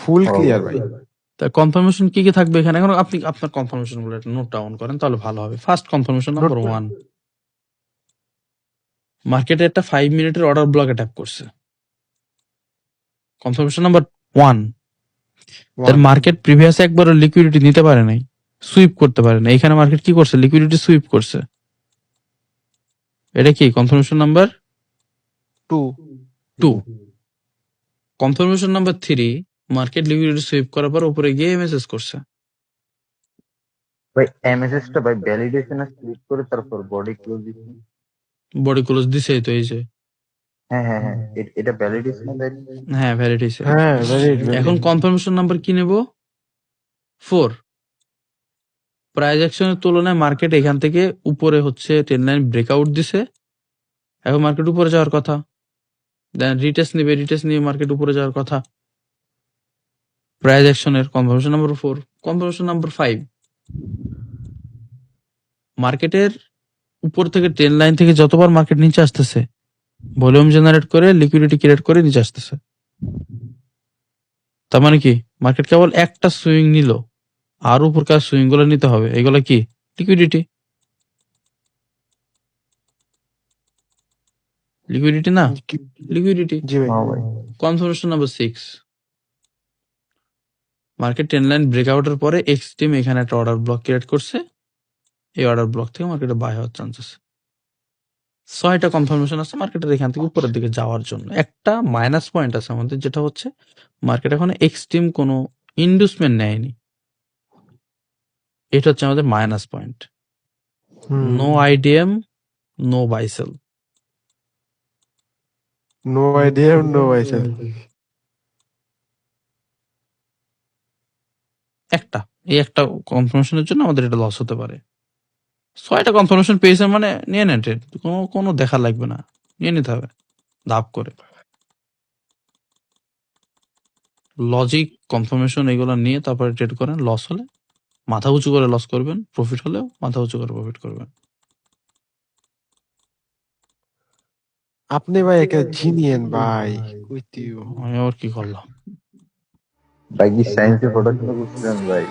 ফুল clear ভাই। তা confirmation কি কি থাকবে এখানে? এখন আপনি আপনার কনফার্মেশন গুলো একটা নোট ডাউন করেন তাহলে ভালো হবে। ফার্স্ট কনফার্মেশন নাম্বার 1, মার্কেটে একটা 5 মিনিটের অর্ডার ব্লকে ট্যাপ করছে। কনফার্মেশন নাম্বার 1, তার মার্কেট প্রিভিয়াস একবার লিকুইডিটি নিতে পারে নাই, সুইপ করতে পারে না। এখানে মার্কেট কি করছে? লিকুইডিটি সুইপ করছে। এটা কি confirmation number 2। 2। Confirmation number 3, market liquidity sweep করার পর উপরে গিয়ে এমএসএস করছে। ভাই এমএসএস টা ভাই ভ্যালিডেশনে ক্লিক করে তারপর বডি ক্লোজ দিচ্ছি। বডি ক্লোজ দিছেই তো, এই যে হ্যাঁ এটা ভ্যালিডেশনে দেয়। হ্যাঁ ভ্যালিড হইছে। হ্যাঁ এখন কনফার্মেশন নাম্বার কি নেব? 4, প্রাইস অ্যাকশনের তুলনায় মার্কেট এখান থেকে উপরে হচ্ছে ট্রেন লাইন ব্রেকআউট দিছে। এখন মার্কেট উপরে যাওয়ার কথা, দেন রিটেস্ট নিবে, রিটেস্ট নিয়ে মার্কেট উপরে যাওয়ার কথা। প্রাইস অ্যাকশনের কনফার্মেশন নাম্বার 4। কনফার্মেশন নাম্বার 5, মার্কেটের উপর থেকে ট্রেন লাইন থেকে যতবার মার্কেট নিচে আসতেছে, ভলিউম জেনারেট করে লিকুইডিটি ক্রিয়েট করে নিচে আসতেছে। তার মানে কি মার্কেট কেবল একটা সুইং নিল, আর উপরকার সুইং গুলো নিতে হবে। এগুলো কি? লিকুইডিটি। লিকুইডিটি না, লিকুইডিটি। জি ভাই। হ্যাঁ ভাই confirmation number 6, market trend line ব্রেকআউটের পরে এক্স টিম এখানে একটা অর্ডার ব্লক ক্রিয়েট করছে। এই অর্ডার ব্লক থেকে মার্কেটে বাই হওয়ার চান্স আছে। 6টা কনফার্মেশন আছে মার্কেটের এখান থেকে উপরের দিকে যাওয়ার জন্য। একটা মাইনাস পয়েন্ট আছে আমাদের, যেটা হচ্ছে মার্কেট এখন এক্স টিম কোনো ইন্ডুসমেন্ট নেয়নি। এটা হচ্ছে আমাদের minus point. No IDM, no buy sell. No idea, no আইসেল। এই একটা কনফার্মেশনের জন্য আমাদের এটা লস হতে পারে। 6টা কনফার্মেশন পেয়েছে মানে নিয়ে নেন ট্রেড, কোনো দেখা লাগবে না, নিয়ে নিতে হবে ধাপ করে। লজিক, কনফার্মেশন এগুলো নিয়ে তারপরে ট্রেড করেন। লস হলে মাথা উঁচু করে লস করবেন, প্রফিট হলেও মাথা উঁচু করে প্রফিট করবেন। আপনি ভাই একটা জিনিয়ান ভাই, কইতিও। আমি আবার কি করলাম? ভাই কি সায়েন্সে পড়াশোনা করছিলেন ভাই?